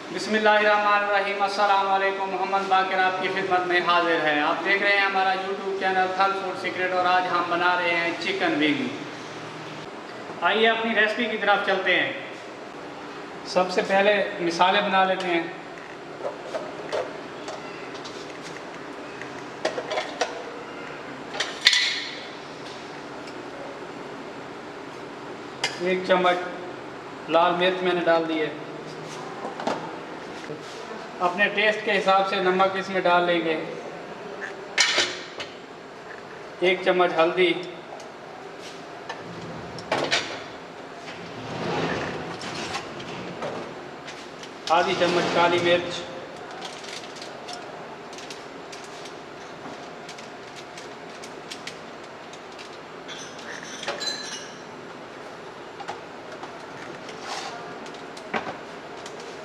बिस्मिल्लाहिर्रहमानिर्रहीम। अस्सलाम वालेकुम। मोहम्मद बाकिर आपकी खिदमत में हाजिर है। आप देख रहे हैं हमारा यूट्यूब चैनल थल फूड सीक्रेट और आज हम बना रहे हैं चिकन विंग। आइए अपनी रेसिपी की तरफ चलते हैं। सबसे पहले मिसाले बना लेते हैं। एक चम्मच लाल मिर्च मैंने डाल दी है। अपने टेस्ट के हिसाब से नमक इसमें डाल लेंगे। एक चम्मच हल्दी, आधी चम्मच काली मिर्च,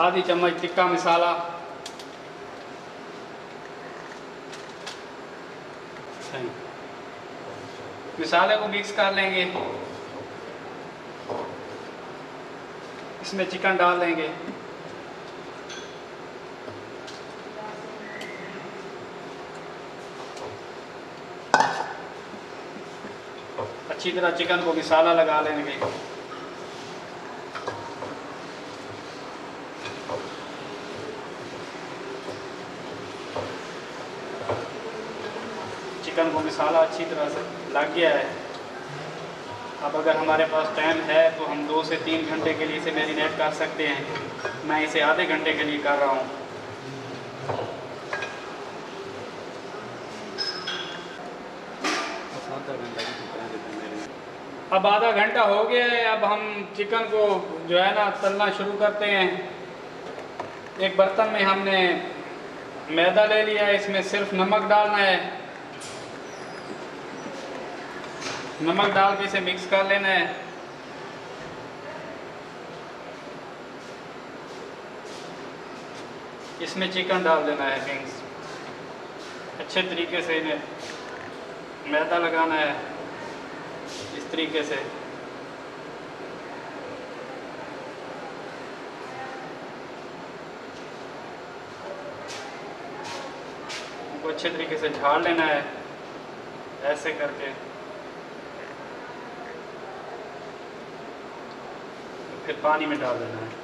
आधी चम्मच टिक्का मसाला, मसाले को मिक्स कर लेंगे। इसमें चिकन डाल देंगे। अच्छी तरह चिकन को मसाला लगा लेंगे। चिकन को मसाला अच्छी तरह से लग गया है। अब अगर हमारे पास टाइम है तो हम 2 से 3 घंटे के लिए इसे मैरिनेट कर सकते हैं। मैं इसे आधे घंटे के लिए कर रहा हूँ। अब आधा घंटा हो गया है। अब हम चिकन को जो है ना तलना शुरू करते हैं। एक बर्तन में हमने मैदा ले लिया है। इसमें सिर्फ नमक डालना है। नमक डाल के इसे मिक्स कर लेना है। इसमें चिकन डाल देना है विंग्स। अच्छे तरीके से इन्हें मैदा लगाना है इस तरीके से। इनको अच्छे तरीके से झाड़ लेना है ऐसे करके। फिर पानी में डाल देना है।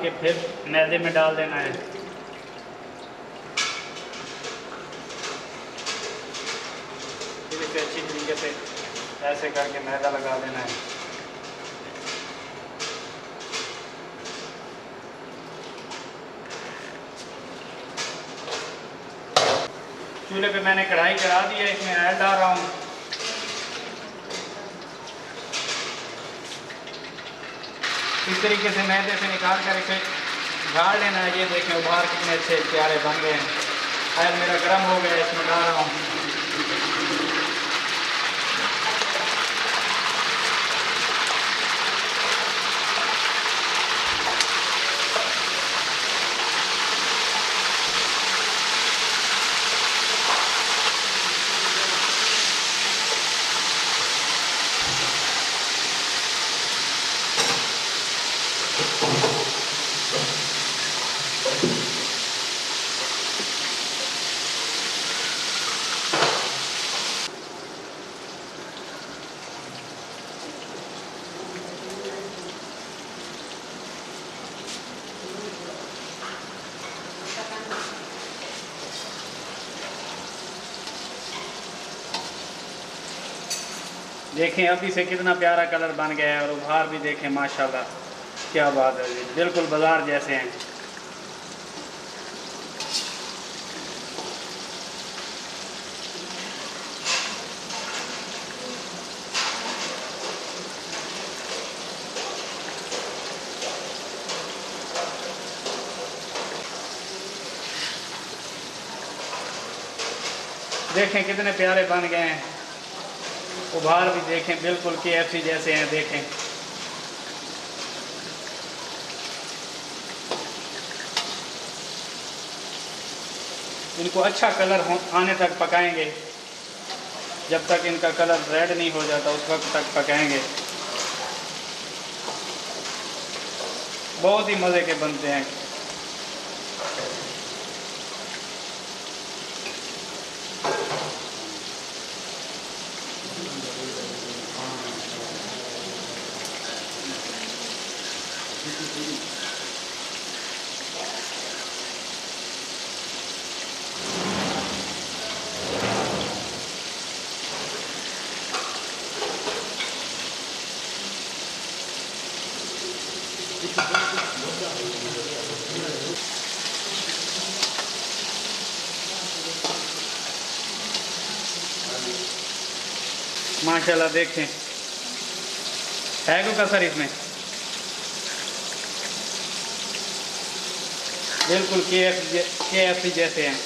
कि फिर मैदे में डाल देना है। फिर इसे अच्छी तरीके से ऐसे करके मैदा लगा देना है। चूल्हे पे मैंने कढ़ाई चढ़ा दी है। इसमें ऑयल डाल रहा हूँ। इस तरीके से मैदे से निकाल कर इसे झाड़ लेना है। ये देखें उबार कितने अच्छे प्यारे बन गए हैं। ऑयल मेरा गर्म हो गया है। इसमें डाल रहा हूँ। देखें अभी से कितना प्यारा कलर बन गया है और उभार भी देखें माशाल्लाह क्या बात है। बिल्कुल बाजार जैसे हैं। देखें कितने प्यारे बन गए हैं। उभार भी देखें बिल्कुल KFC जैसे हैं। देखें इनको अच्छा कलर आने तक पकाएंगे। जब तक इनका कलर रेड नहीं हो जाता उस वक्त तक पकाएंगे। बहुत ही मज़े के बनते हैं। माशाल्लाह देखें, है कोई कसर इसमें? बिल्कुल KFC जैसे हैं।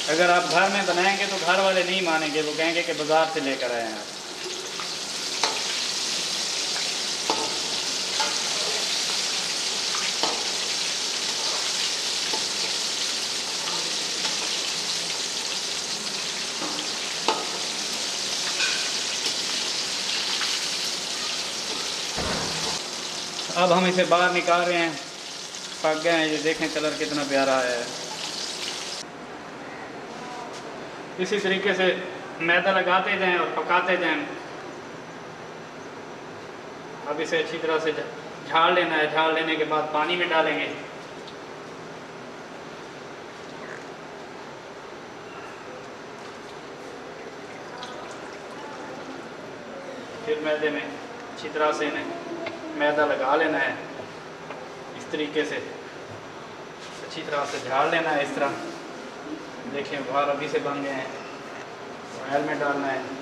अगर आप घर में बनाएंगे तो घर वाले नहीं मानेंगे, वो कहेंगे कि बाज़ार से लेकर आए हैं आप। अब हम इसे बाहर निकाल रहे हैं, पक गए हैं। ये देखें कलर कितना प्यारा आया है। इसी तरीके से मैदा लगाते जाएं और पकाते जाएं। अब इसे अच्छी तरह से झाड़ लेना है। झाड़ लेने के बाद पानी में डालेंगे। फिर मैदे में अच्छी तरह से इन्हें मैदा लगा लेना है। इस तरीके से अच्छी तरह से झाड़ लेना है। इस तरह देखिए बाहर अभी से बन गए हैं। ऑयल में डालना है।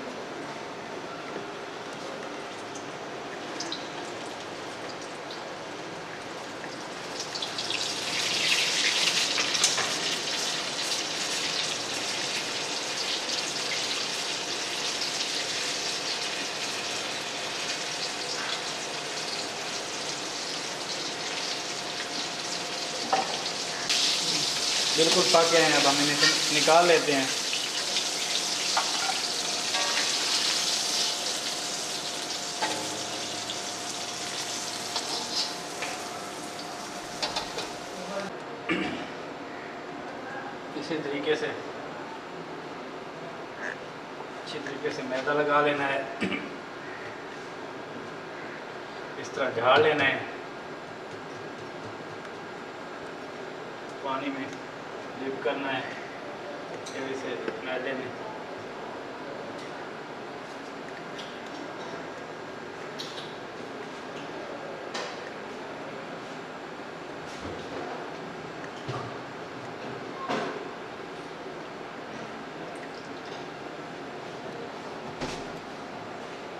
बिल्कुल पक गए हैं। अब हम इन्हें निकाल लेते हैं। इसी तरीके से अच्छी तरीके से मैदा लगा लेना है। इस तरह झाड़ लेना है। पानी में डिप करना है फिर इसे मैदे में।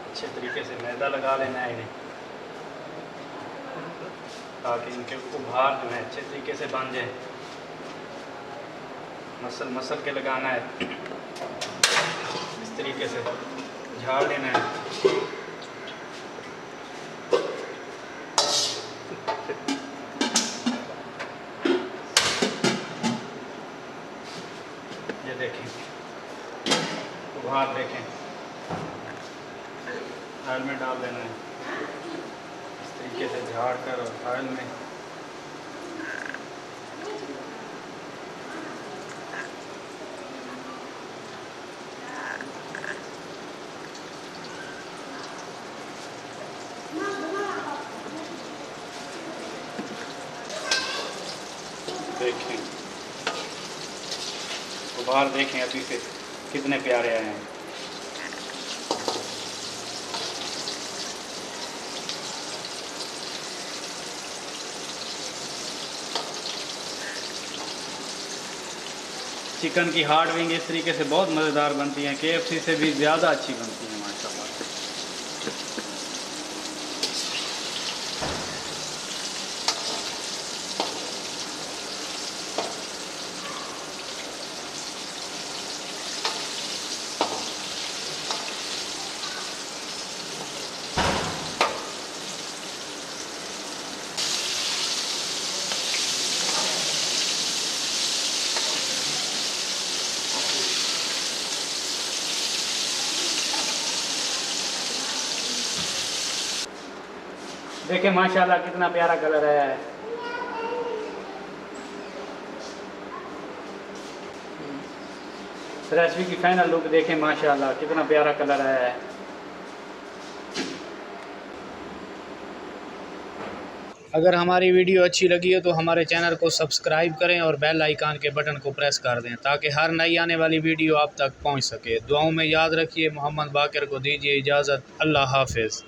अच्छे तरीके से मैदा लगा लेना है इन्हें, ताकि इनके उभार जो है अच्छे तरीके से बन जाए। मसल के लगाना है। इस तरीके से झाड़ लेना है। ये देखें उभार देखें। ऑयल में डाल देना है। इस तरीके से झाड़ कर और ऑयल में देखें उभार देखें। अभी से कितने प्यारे आए हैं। चिकन की हार्ड विंग इस तरीके से बहुत मज़ेदार बनती हैं। KFC से भी ज़्यादा अच्छी बनती हैं माशाल्लाह। देखें माशाल्लाह कितना प्यारा कलर है। रेसिपी की फाइनल लुक देखें माशाल्लाह कितना प्यारा कलर है। अगर हमारी वीडियो अच्छी लगी हो तो हमारे चैनल को सब्सक्राइब करें और बेल आइकन के बटन को प्रेस कर दें ताकि हर नई आने वाली वीडियो आप तक पहुंच सके। दुआओं में याद रखिए। मोहम्मद बाकर को दीजिए इजाज़त। अल्लाह हाफिज़।